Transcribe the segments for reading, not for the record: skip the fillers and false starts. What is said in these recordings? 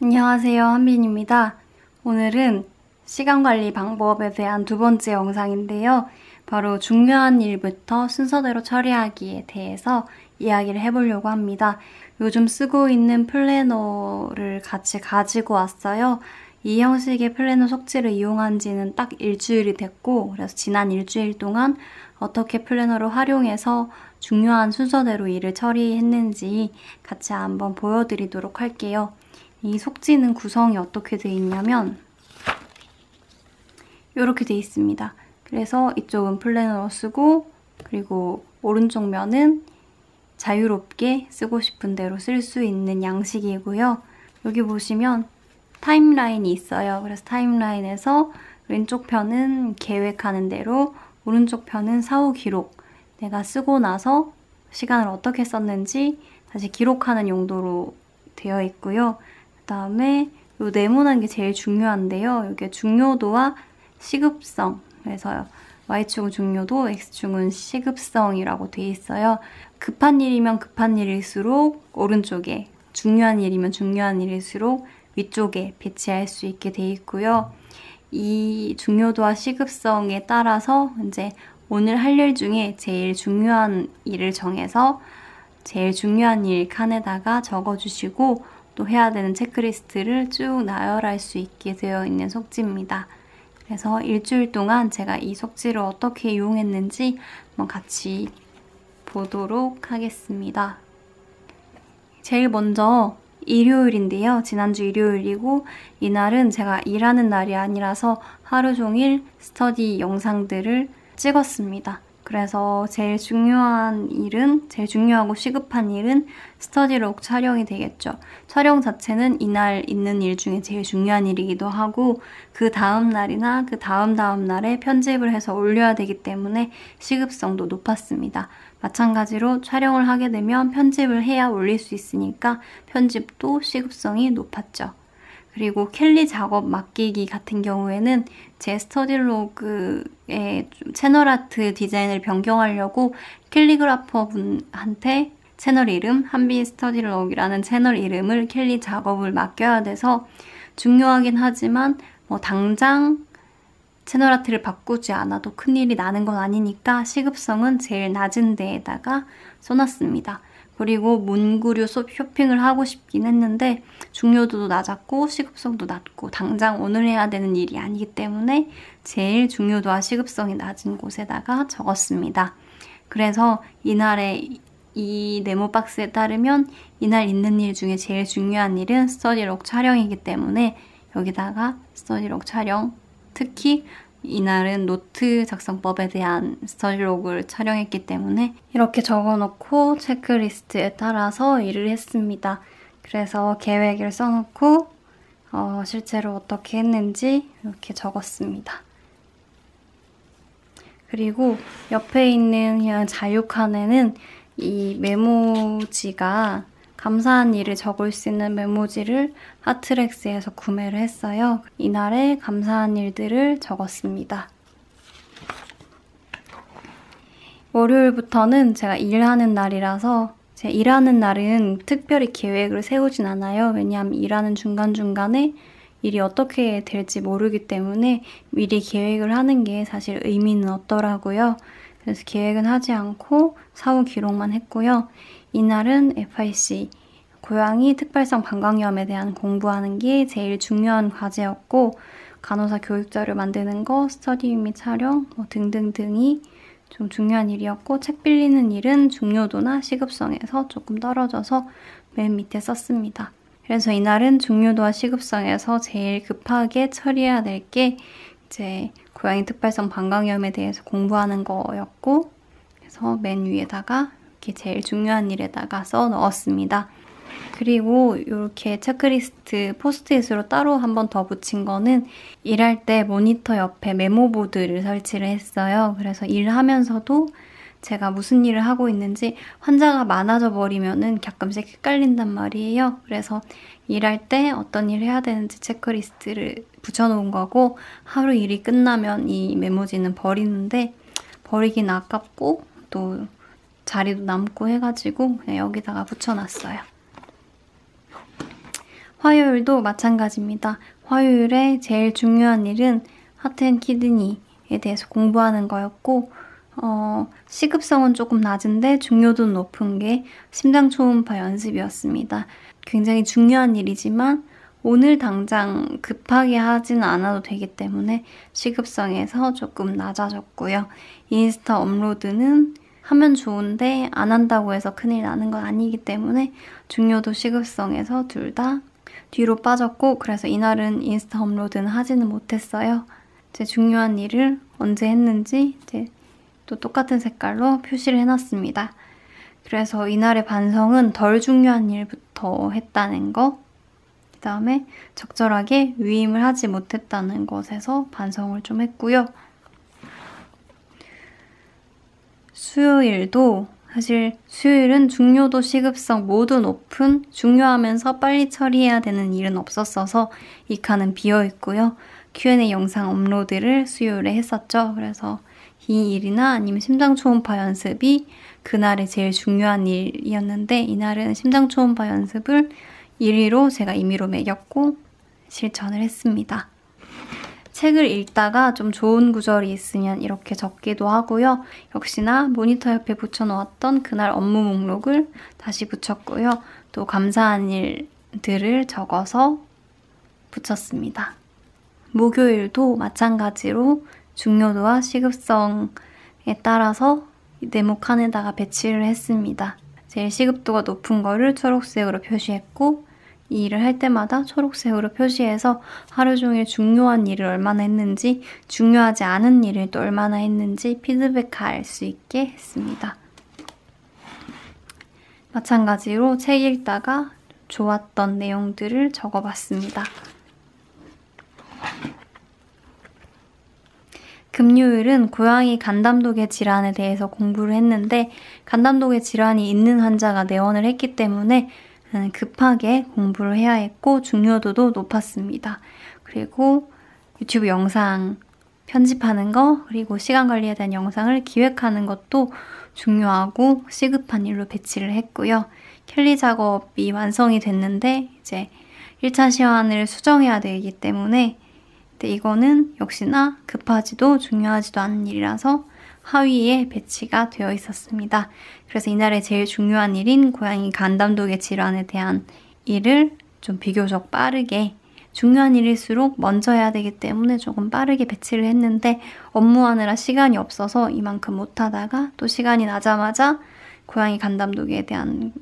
안녕하세요, 한빈입니다. 오늘은 시간관리 방법에 대한 두 번째 영상인데요. 바로 중요한 일부터 순서대로 처리하기에 대해서 이야기를 해보려고 합니다. 요즘 쓰고 있는 플래너를 같이 가지고 왔어요. 이 형식의 플래너 속지를 이용한 지는 딱 일주일이 됐고, 그래서 지난 일주일 동안 어떻게 플래너를 활용해서 중요한 순서대로 일을 처리했는지 같이 한번 보여드리도록 할게요. 이 속지는 구성이 어떻게 되어 있냐면 이렇게 되어 있습니다. 그래서 이쪽은 플래너로 쓰고, 그리고 오른쪽 면은 자유롭게 쓰고 싶은 대로 쓸 수 있는 양식이고요. 여기 보시면 타임라인이 있어요. 그래서 타임라인에서 왼쪽 편은 계획하는 대로, 오른쪽 편은 사후 기록, 내가 쓰고 나서 시간을 어떻게 썼는지 다시 기록하는 용도로 되어 있고요. 그 다음에 이 네모난 게 제일 중요한데요. 이게 중요도와 시급성, 그래서 Y축은 중요도, X축은 시급성이라고 되어 있어요. 급한 일이면 급한 일일수록 오른쪽에, 중요한 일이면 중요한 일일수록 위쪽에 배치할 수 있게 되어 있고요. 이 중요도와 시급성에 따라서 이제 오늘 할 일 중에 제일 중요한 일을 정해서 제일 중요한 일 칸에다가 적어주시고, 또 해야 되는 체크리스트를 쭉 나열할 수 있게 되어 있는 속지입니다. 그래서 일주일 동안 제가 이 속지를 어떻게 이용했는지 한번 같이 보도록 하겠습니다. 제일 먼저 일요일인데요. 지난주 일요일이고, 이날은 제가 일하는 날이 아니라서 하루 종일 스터디 영상들을 찍었습니다. 그래서 제일 중요하고 시급한 일은 스터디록 촬영이 되겠죠. 촬영 자체는 이날 있는 일 중에 제일 중요한 일이기도 하고, 그 다음 날이나 그 다음 날에 편집을 해서 올려야 되기 때문에 시급성도 높았습니다. 마찬가지로 촬영을 하게 되면 편집을 해야 올릴 수 있으니까 편집도 시급성이 높았죠. 그리고 캘리 작업 맡기기 같은 경우에는 제 스터디로그의 채널 아트 디자인을 변경하려고 캘리그라퍼 분한테 채널 이름, 한빈 스터디로그라는 채널 이름을 캘리 작업을 맡겨야 돼서 중요하긴 하지만 당장 채널 아트를 바꾸지 않아도 큰일이 나는 건 아니니까 시급성은 제일 낮은 데에다가 써놨습니다. 그리고 문구류 쇼핑을 하고 싶긴 했는데 중요도도 낮았고 시급성도 낮고 당장 오늘 해야 되는 일이 아니기 때문에 제일 중요도와 시급성이 낮은 곳에다가 적었습니다. 그래서 이날의 이 네모 박스에 따르면 이날 있는 일 중에 제일 중요한 일은 스터디록 촬영이기 때문에 여기다가 스터디록 촬영, 특히 이날은 노트 작성법에 대한 스터디록을 촬영했기 때문에 이렇게 적어놓고 체크리스트에 따라서 일을 했습니다. 그래서 계획을 써놓고 실제로 어떻게 했는지 이렇게 적었습니다. 그리고 옆에 있는 그냥 자유칸에는 이 메모지가 감사한 일을 적을 수 있는 메모지를 하트렉스에서 구매를 했어요. 이날의 감사한 일들을 적었습니다. 월요일부터는 제가 일하는 날이라서 제가 일하는 날은 특별히 계획을 세우진 않아요. 왜냐하면 일하는 중간중간에 일이 어떻게 될지 모르기 때문에 미리 계획을 하는 게 사실 의미는 없더라고요. 그래서 계획은 하지 않고 사후 기록만 했고요. 이날은 FIC, 고양이 특발성 방광염에 대한 공부하는 게 제일 중요한 과제였고, 간호사 교육자료 만드는 거, 스터디 및 촬영 등등등이 좀 중요한 일이었고, 책 빌리는 일은 중요도나 시급성에서 조금 떨어져서 맨 밑에 썼습니다. 그래서 이날은 중요도와 시급성에서 제일 급하게 처리해야 될 게 이제 고양이 특발성 방광염에 대해서 공부하는 거였고, 그래서 맨 위에다가 이렇게 제일 중요한 일에다가 써 넣었습니다. 그리고 이렇게 체크리스트 포스트잇으로 따로 한 번 더 붙인 거는 일할 때 모니터 옆에 메모보드를 설치를 했어요. 그래서 일하면서도 제가 무슨 일을 하고 있는지, 환자가 많아져 버리면은 가끔씩 헷갈린단 말이에요. 그래서 일할 때 어떤 일을 해야 되는지 체크리스트를 붙여놓은 거고, 하루 일이 끝나면 이 메모지는 버리는데 버리긴 아깝고 또 자리도 남고 해가지고 그냥 여기다가 붙여놨어요. 화요일도 마찬가지입니다. 화요일에 제일 중요한 일은 하트 앤 키드니에 대해서 공부하는 거였고 시급성은 조금 낮은데 중요도는 높은 게 심장 초음파 연습이었습니다. 굉장히 중요한 일이지만 오늘 당장 급하게 하지는 않아도 되기 때문에 시급성에서 조금 낮아졌고요. 인스타 업로드는 하면 좋은데 안 한다고 해서 큰일 나는 건 아니기 때문에 중요도 시급성에서 둘 다 뒤로 빠졌고, 그래서 이날은 인스타 업로드는 하지는 못했어요. 제 중요한 일을 언제 했는지 이제 또 똑같은 색깔로 표시를 해놨습니다. 그래서 이날의 반성은 덜 중요한 일부터 했다는 거, 그 다음에 적절하게 위임을 하지 못했다는 것에서 반성을 좀 했고요. 수요일도 사실 수요일은 중요도 시급성 모두 높은 중요하면서 빨리 처리해야 되는 일은 없었어서 이 칸은 비어있고요. Q&A 영상 업로드를 수요일에 했었죠. 그래서 이 일이나 아니면 심장 초음파 연습이 그날의 제일 중요한 일이었는데, 이날은 심장 초음파 연습을 1위로 제가 임의로 매겼고 실천을 했습니다. 책을 읽다가 좀 좋은 구절이 있으면 이렇게 적기도 하고요. 역시나 모니터 옆에 붙여놓았던 그날 업무 목록을 다시 붙였고요. 또 감사한 일들을 적어서 붙였습니다. 목요일도 마찬가지로 중요도와 시급성에 따라서 네모 칸에다가 배치를 했습니다. 제일 시급도가 높은 거를 초록색으로 표시했고, 이 일을 할 때마다 초록색으로 표시해서 하루 종일 중요한 일을 얼마나 했는지, 중요하지 않은 일을 또 얼마나 했는지 피드백할 수 있게 했습니다. 마찬가지로 책 읽다가 좋았던 내용들을 적어봤습니다. 금요일은 고양이 간담독의 질환에 대해서 공부를 했는데, 간담독의 질환이 있는 환자가 내원을 했기 때문에 급하게 공부를 해야 했고 중요도도 높았습니다. 그리고 유튜브 영상 편집하는 거, 그리고 시간 관리에 대한 영상을 기획하는 것도 중요하고 시급한 일로 배치를 했고요. 캘리 작업이 완성이 됐는데 이제 1차 시안을 수정해야 되기 때문에 이거는 역시나 급하지도 중요하지도 않은 일이라서 하위에 배치가 되어 있었습니다. 그래서 이날의 제일 중요한 일인 고양이 간담독의 질환에 대한 일을 좀 비교적 빠르게, 중요한 일일수록 먼저 해야 되기 때문에 조금 빠르게 배치를 했는데 업무하느라 시간이 없어서 이만큼 못하다가 또 시간이 나자마자 고양이 간담독에 대한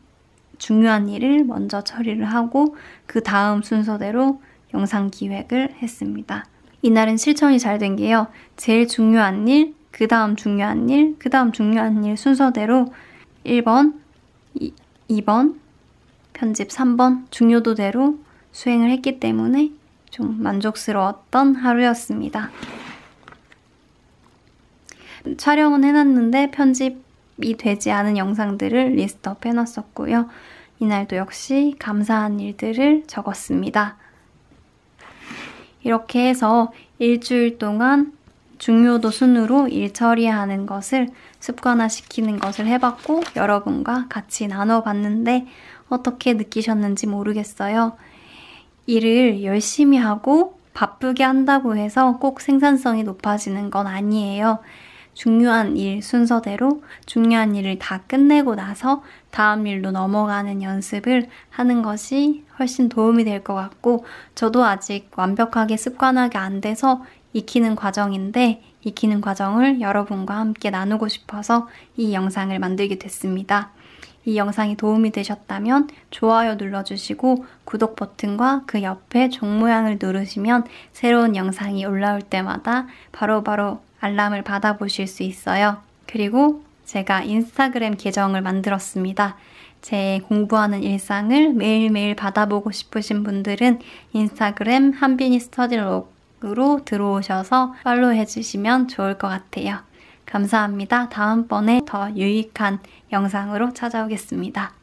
중요한 일을 먼저 처리를 하고 그 다음 순서대로 영상 기획을 했습니다. 이날은 실천이 잘 된 게요. 제일 중요한 일, 그 다음 중요한 일, 그 다음 중요한 일 순서대로 1번, 2번, 편집 3번 중요도대로 수행을 했기 때문에 좀 만족스러웠던 하루였습니다. 촬영은 해놨는데 편집이 되지 않은 영상들을 리스트업 해놨었고요. 이날도 역시 감사한 일들을 적었습니다. 이렇게 해서 일주일 동안 중요도 순으로 일 처리하는 것을 습관화시키는 것을 해봤고 여러분과 같이 나눠봤는데 어떻게 느끼셨는지 모르겠어요. 일을 열심히 하고 바쁘게 한다고 해서 꼭 생산성이 높아지는 건 아니에요. 중요한 일 순서대로 중요한 일을 다 끝내고 나서 다음 일로 넘어가는 연습을 하는 것이 훨씬 도움이 될 것 같고, 저도 아직 완벽하게 습관하게 안 돼서 익히는 과정인데 익히는 과정을 여러분과 함께 나누고 싶어서 이 영상을 만들게 됐습니다. 이 영상이 도움이 되셨다면 좋아요 눌러주시고 구독 버튼과 그 옆에 종 모양을 누르시면 새로운 영상이 올라올 때마다 바로바로 알람을 받아보실 수 있어요. 그리고 제가 인스타그램 계정을 만들었습니다. 제 공부하는 일상을 매일매일 받아보고 싶으신 분들은 인스타그램 한빈이 스터디록으로 들어오셔서 팔로우 해주시면 좋을 것 같아요. 감사합니다. 다음번에 더 유익한 영상으로 찾아오겠습니다.